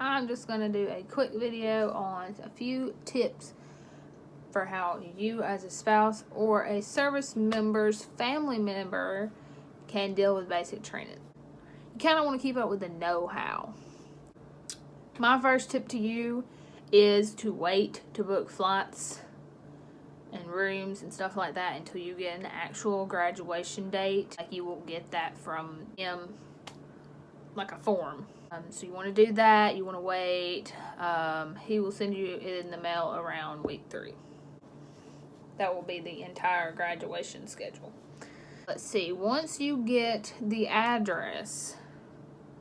I'm just going to do a quick video on a few tips for how you as a spouse or a service member's family member can deal with basic training. You kind of want to keep up with the know-how. My first tip to you is to wait to book flights and rooms and stuff like that until you get an actual graduation date. Like, you will get that from him, like a form. So you want to do that. You want to wait. He will send you it in the mail around week 3. That will be the entire graduation schedule. Let's see. Once you get the address,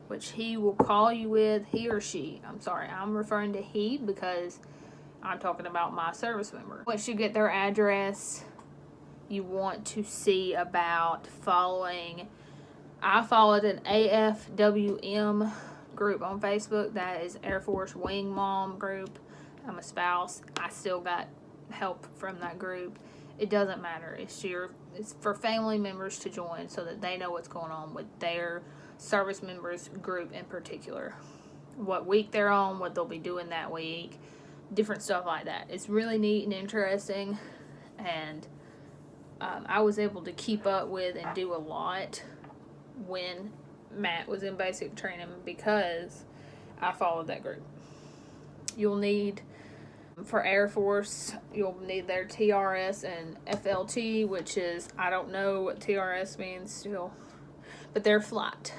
which he will call you with, he or she. I'm sorry, I'm referring to he because I'm talking about my service member. Once you get their address, you want to see about following. I followed an AFWM group on Facebook. That is Air Force Wing Mom group. I'm a spouse. I still got help from that group. It doesn't matter. It's for family members to join so that they know what's going on with their service members group in particular. What week they're on, what they'll be doing that week, different stuff like that. It's really neat and interesting, and I was able to keep up with and do a lot when Matt was in basic training because I followed that group. You'll need, for Air Force, you'll need their TRS and FLT, which is, I don't know what TRS means still, but their flight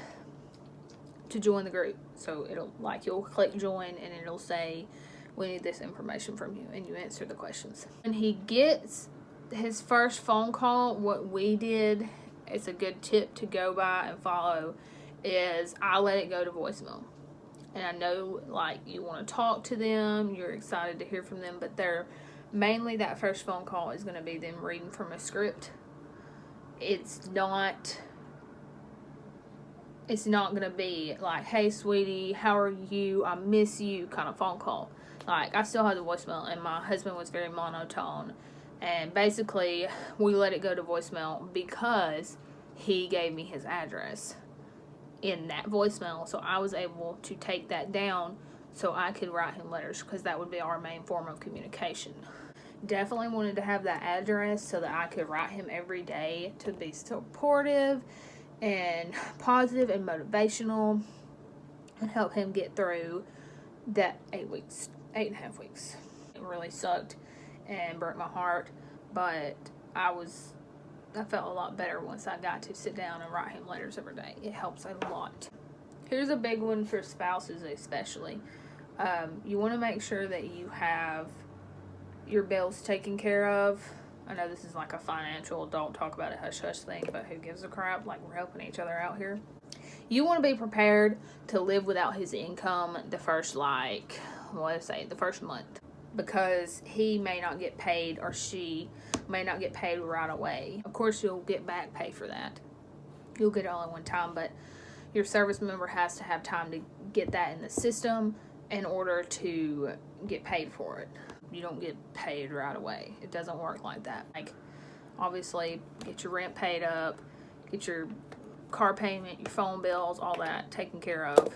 to join the group. So you'll click join and it'll say, we need this information from you, and you answer the questions. When he gets his first phone call, what we did, it's a good tip to go by and follow, is I let it go to voicemail. And I know, like, you want to talk to them, you're excited to hear from them, but mainly that first phone call is going to be them reading from a script. It's not going to be like, hey, sweetie, how are you? I miss you kind of phone call. Like, I still have the voicemail, and my husband was very monotone. And basically, we let it go to voicemail because he gave me his address in that voicemail. So I was able to take that down so I could write him letters, because that would be our main form of communication. Definitely wanted to have that address so that I could write him every day to be supportive and positive and motivational and help him get through that 8.5 weeks. It really sucked and broke my heart, but I felt a lot better once I got to sit down and write him letters every day. It helps a lot. Here's a big one for spouses especially. You want to make sure that you have your bills taken care of. I know this is like a financial, don't talk about it, hush hush thing, but who gives a crap? Like, we're helping each other out here. You want to be prepared to live without his income the first, the first month, because he may not get paid, or she may not get paid right away. Of course, you'll get back pay for that. You'll get it all at one time, but your service member has to have time to get that in the system in order to get paid for it. You don't get paid right away. It doesn't work like that. Like, obviously, get your rent paid up, get your car payment, your phone bills, all that taken care of,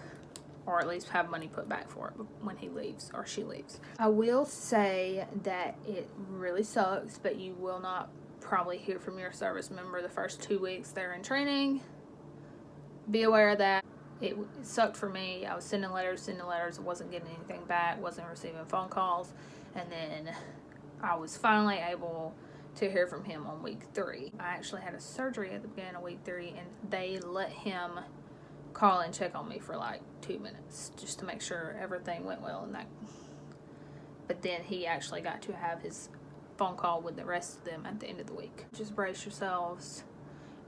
or at least have money put back for it when he leaves or she leaves. I will say that it really sucks, but you will not probably hear from your service member the first 2 weeks they're in training. Be aware of that. It sucked for me. I was sending letters, I wasn't getting anything back, wasn't receiving phone calls, and then I was finally able to hear from him on week 3. I actually had a surgery at the beginning of week 3, and they let him call and check on me for like 2 minutes just to make sure everything went well and that. But then he actually got to have his phone call with the rest of them at the end of the week. Just brace yourselves.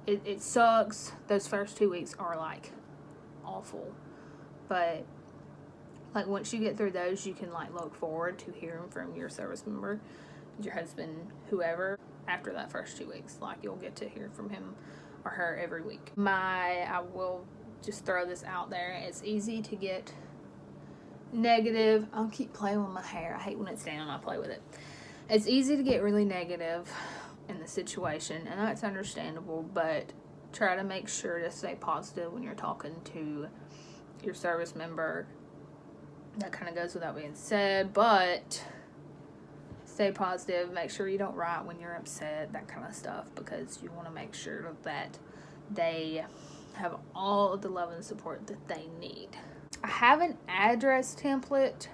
It sucks. Those first 2 weeks are like awful, but like once you get through those, you can like look forward to hearing from your service member, your husband, whoever, after that first 2 weeks. Like, you'll get to hear from him or her every week. I will just throw this out there. It's easy to get negative. I'll keep playing with my hair. I hate when it's down. I play with it. It's easy to get really negative in the situation, and that's understandable, but try to make sure to stay positive when you're talking to your service member That kind of goes without being said, but stay positive. Make sure you don't write when you're upset, that kind of stuff, because you want to make sure that they have all of the love and support that they need. I have an address template.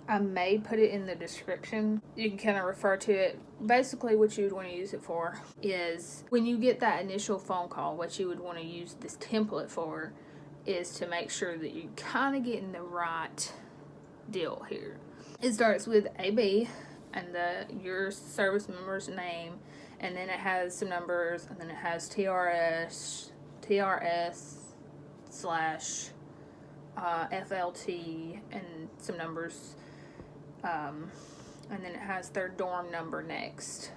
I may put it in the description. You can kind of refer to it. Basically, what you would want to use it for is when you get that initial phone call, what you would want to use this template for is to make sure that you're kind of getting the right deal here. It starts with AB and your service member's name, and then it has some numbers, and then it has TRS slash FLT and some numbers, and then it has their dorm number next,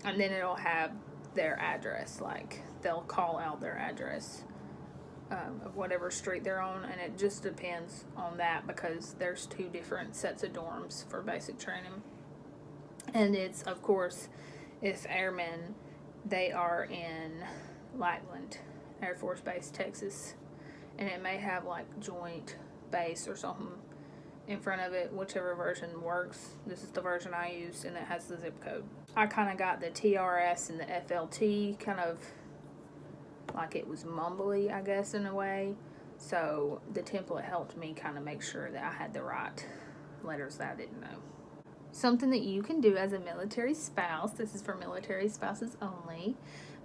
and then it'll have their address, like they'll call out their address of whatever street they're on, and it just depends on that because there's 2 different sets of dorms for basic training. And it's, of course, if airmen, they are in Lackland, Air Force Base, Texas, and it may have like Joint Base or something in front of it, whichever version works. This is the version I used, and it has the zip code. I kind of got the TRS and the FLT kind of like it was mumbly, I guess, in a way. So the template helped me kind of make sure that I had the right letters that I didn't know. Something that you can do as a military spouse, this is for military spouses only,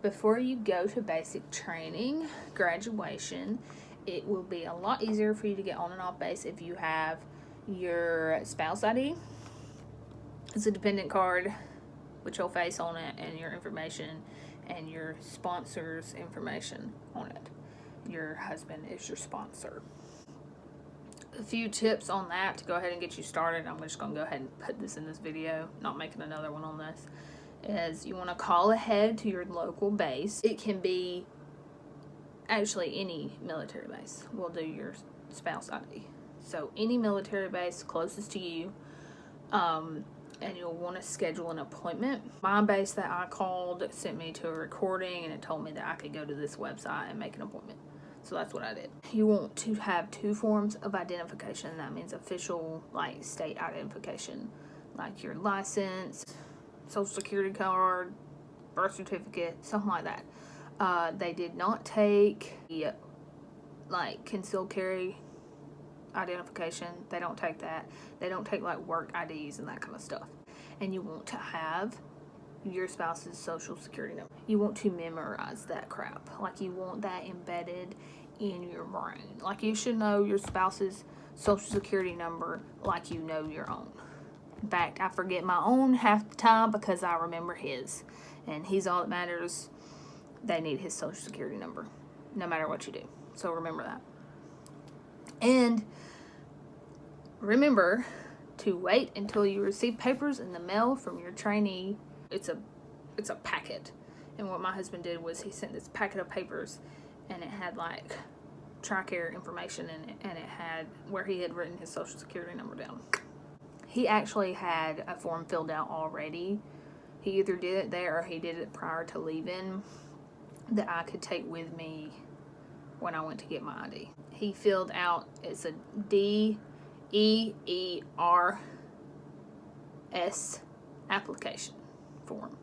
before you go to basic training, graduation, it will be a lot easier for you to get on and off base if you have your spouse ID. It's a dependent card with your face on it and your information and your sponsor's information on it. Your husband is your sponsor. A few tips on that to go ahead and get you started. I'm just going to go ahead and put this in this video, not making another one on this, is you want to call ahead to your local base. It can be actually any military base will do your spouse ID. So any military base closest to you, and you'll want to schedule an appointment. My base that I called sent me to a recording, and it told me that I could go to this website and make an appointment. So that's what I did. You want to have 2 forms of identification. That means official, like, state identification, like your license, social security card, birth certificate, something like that. They did not take the, like, concealed carry identification. They don't take that. They don't take like work IDs and that kind of stuff. And you want to have your spouse's social security number. You want to memorize that crap. Like, you want that embedded in your brain. Like, you should know your spouse's social security number like you know your own. In fact, I forget my own half the time because I remember his, and he's all that matters. They need his social security number no matter what you do. So remember that. And remember to wait until you receive papers in the mail from your trainee. It's a packet. And what my husband did was he sent this packet of papers, and it had like TRICARE information in it, and it had where he had written his social security number down. He actually had a form filled out already. He either did it there or he did it prior to leaving that I could take with me when I went to get my ID. He filled out, it's a DEERS application form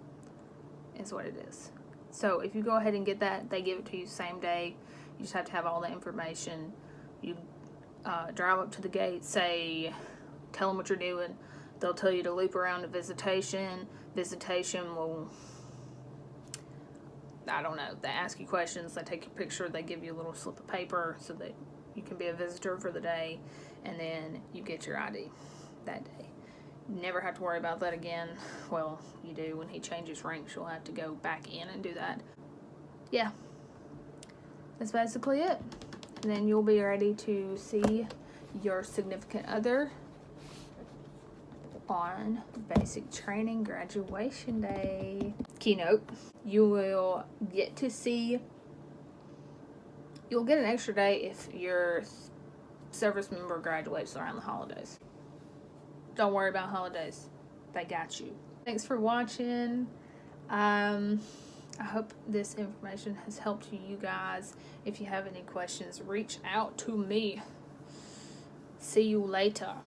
is what it is. So if you go ahead and get that, they give it to you same day. You just have to have all the information. You drive up to the gate, tell them what you're doing. They'll tell you to loop around to visitation. Visitation will, I don't know, they ask you questions, they take your picture, they give you a little slip of paper so that you can be a visitor for the day, and then you get your ID that day. You never have to worry about that again. Well, you do. When he changes ranks, you'll have to go back in and do that. Yeah. That's basically it. And then you'll be ready to see your significant other on basic training graduation day. Keynote, you will get to see, you'll get an extra day if your service member graduates around the holidays. Don't worry about holidays. They got you. Thanks for watching. I hope this information has helped you guys. If you have any questions, reach out to me. See you later.